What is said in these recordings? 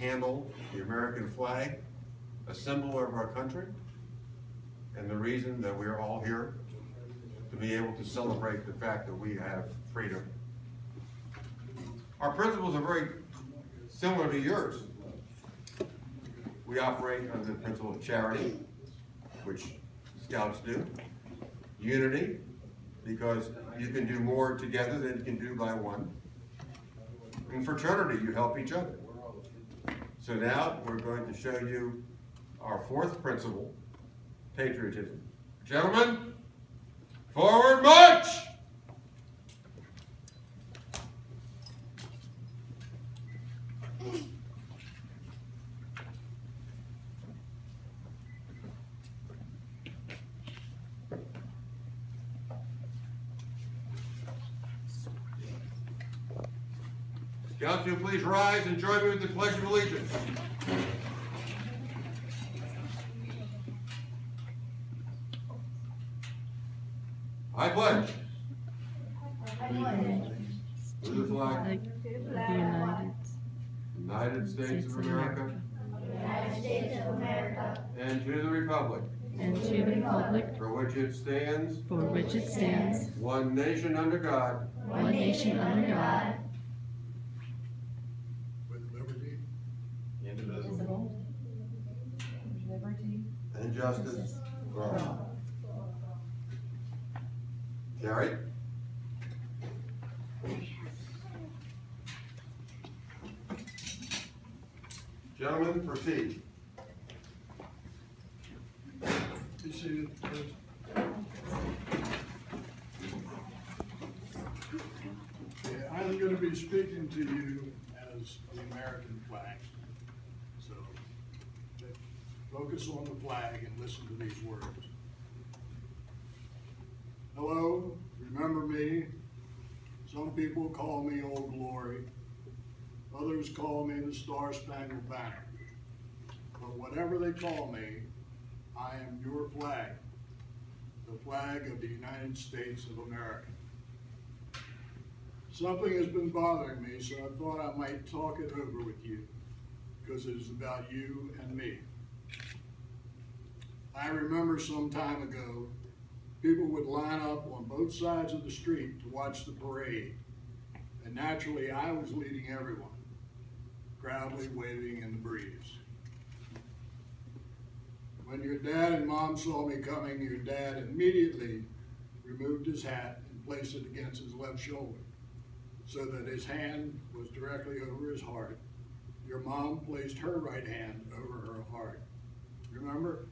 handle the American flag, a symbol of our country, and the reason that we're all here to be able to celebrate the fact that we have freedom. Our principles are very similar to yours. We operate under the principle of charity, which Scouts do. Unity, because you can do more together than you can do by one. And fraternity, you help each other. So now we're going to show you our fourth principle, patriotism. Gentlemen, forward march! Scouts, you please rise and join me with the Pledge of Allegiance. I pledge. To the flag of the United States of America, and to the republic for which it stands, one nation under God, with liberty indivisible, liberty, and justice for all. Carried. Gentlemen, proceed. Be seated, please. Okay, I'm going to be speaking to you as the American flag. So focus on the flag and listen to these words. Hello, remember me? Some people call me Old Glory. Others call me the Star-Spangled Banner. But whatever they call me, I am your flag, the flag of the United States of America. Something has been bothering me, so I thought I might talk it over with you, because it is about you and me. I remember some time ago, people would line up on both sides of the street to watch the parade, and naturally I was leading everyone, proudly waving in the breeze. When your dad and mom saw me coming, your dad immediately removed his hat and placed it against his left shoulder so that his hand was directly over his heart. Your mom placed her right hand over her heart. Remember?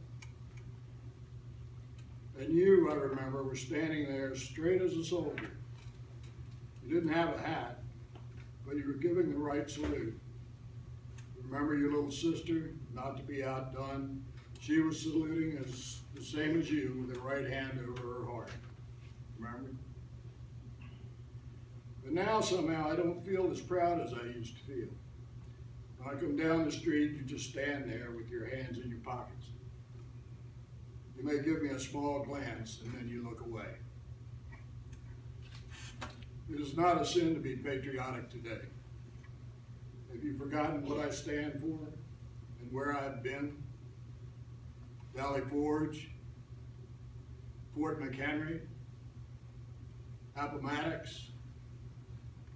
And you, I remember, were standing there straight as a soldier. You didn't have a hat, but you were giving the right salute. Remember your little sister, not to be outdone? She was saluting as the same as you with her right hand over her heart. Remember? But now somehow I don't feel as proud as I used to feel. When I come down the street, you just stand there with your hands in your pockets. You may give me a small glance and then you look away. It is not a sin to be patriotic today. Have you forgotten what I stand for and where I've been? Valley Forge, Fort McHenry, Appomattox,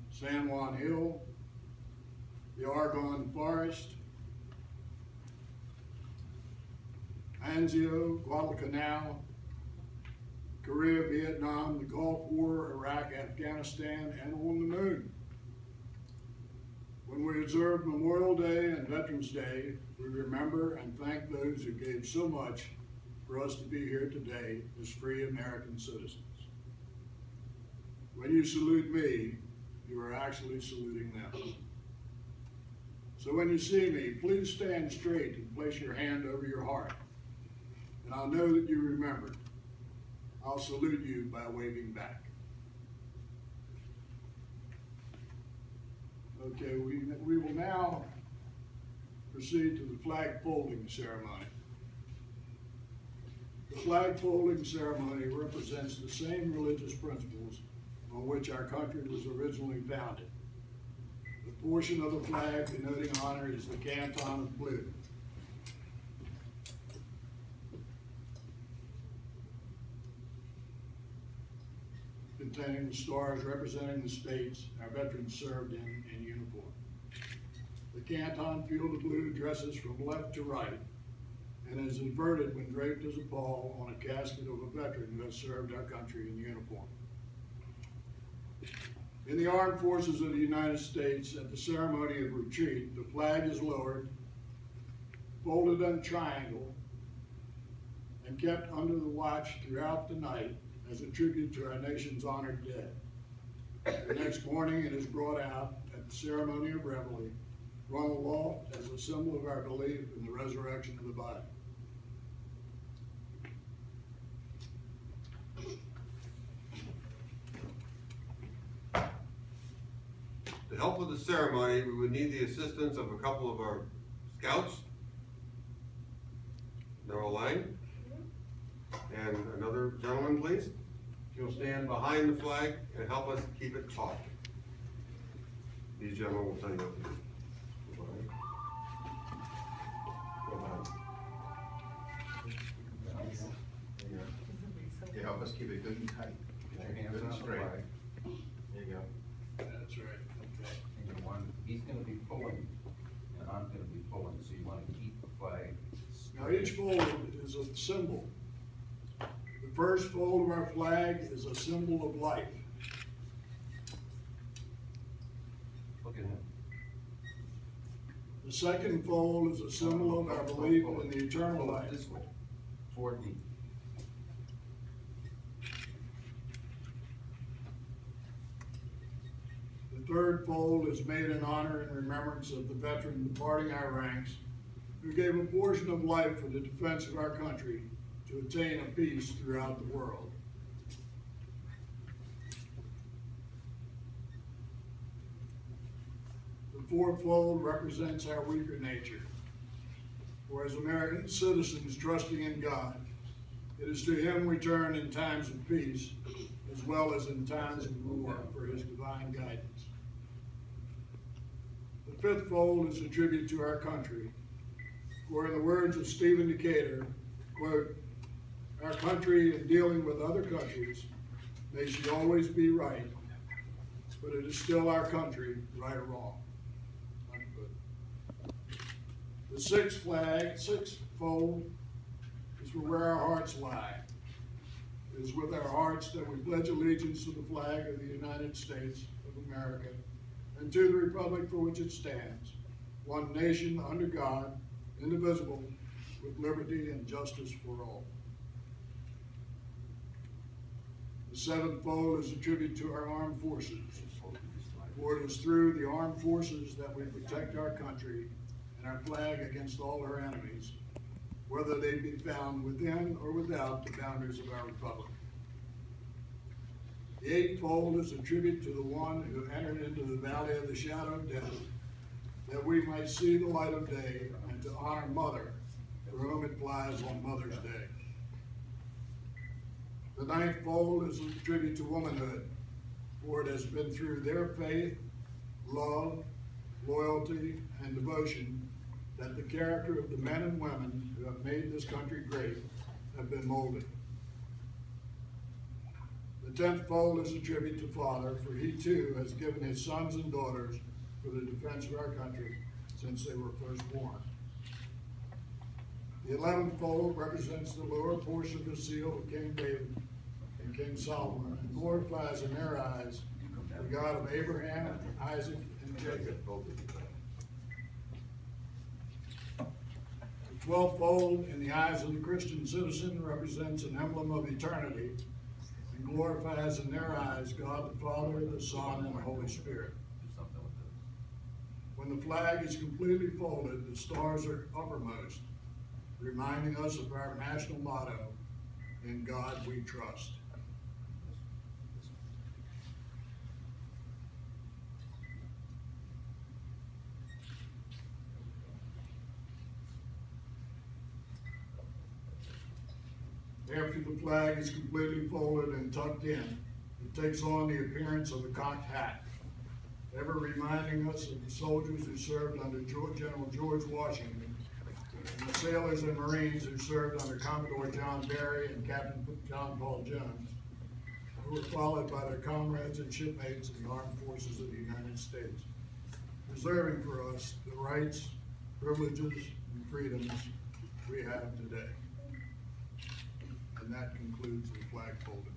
San Juan Hill, the Argonne Forest, Anzio, Guadalcanal, Korea, Vietnam, the Gulf War, Iraq, Afghanistan, and on the moon. When we observe Memorial Day and Veterans Day, we remember and thank those who gave so much for us to be here today as free American citizens. When you salute me, you are actually saluting them. So when you see me, please stand straight and place your hand over your heart. And I'll know that you remembered. I'll salute you by waving back. Okay, we will now proceed to the flag folding ceremony. The flag folding ceremony represents the same religious principles on which our country was originally founded. The portion of the flag denoting honor is the canton of blue. Containing the stars representing the states our veterans served in uniform. The canton field of blue dresses from left to right and is inverted when draped as a pall on a casket of a veteran who has served our country in uniform. In the armed forces of the United States, at the ceremony of retreat, the flag is lowered, folded in a triangle, and kept under the watch throughout the night as a tribute to our nation's honored dead. The next morning, it is brought out at the ceremony of reveille, rung aloft as a symbol of our belief in the resurrection of the body. To help with the ceremony, we would need the assistance of a couple of our scouts, Noah Lang, and another gentleman, please. You'll stand behind the flag and help us keep it taut. These gentlemen will tell you what to do. Go behind. There you go. You help us keep it good and tight. Get your hands on the straight. There you go. That's right, okay. And you want, he's gonna be pulling, and I'm gonna be pulling, so you wanna keep the flag. Now, each fold is a symbol. The first fold of our flag is a symbol of life. Look at him. The second fold is a symbol of our belief in the eternal Pull it life. this way, toward me. The third fold is made in honor and remembrance of the veteran departing our ranks, who gave a portion of life for the defense of our country to attain a peace throughout the world. The fourth fold represents our weaker nature. For as American citizens trusting in God, it is to Him we turn in times of peace, as well as in times of war, for His divine guidance. The fifth fold is a tribute to our country, for in the words of Stephen Decatur, quote, "Our country in dealing with other countries, may she always be right, but it is still our country, right or wrong." Unquote. The sixth fold is for where our hearts lie. It is with our hearts that we pledge allegiance to the flag of the United States of America and to the republic for which it stands, one nation under God, indivisible, with liberty and justice for all. The seventh fold is a tribute to our armed forces, for it is through the armed forces that we protect our country and our flag against all our enemies, whether they be found within or without the boundaries of our republic. The eighth fold is a tribute to the one who entered into the valley of the shadow of death, that we might see the light of day, and to honor Mother, for whom it flies on Mother's Day. The ninth fold is a tribute to womanhood, for it has been through their faith, love, loyalty, and devotion that the character of the men and women who have made this country great have been molded. The 10th fold is a tribute to Father, for he too has given his sons and daughters for the defense of our country since they were first born. The 11th fold represents the lower portion of the seal of King David and King Solomon, and glorifies in their eyes the God of Abraham, Isaac, and Jacob. The 12th fold in the eyes of the Christian citizen represents an emblem of eternity and glorifies in their eyes God the Father, the Son, and the Holy Spirit. Do something with this. When the flag is completely folded, the stars are uppermost, reminding us of our national motto, "In God we trust." After the flag is completely folded and tucked in, it takes on the appearance of a cocked hat, ever reminding us of the soldiers who served under General George Washington, and the sailors and Marines who served under Commodore John Barry and Captain John Paul Jones, who were followed by their comrades and shipmates in the armed forces of the United States, preserving for us the rights, privileges, and freedoms we have today. And that concludes the flag folding.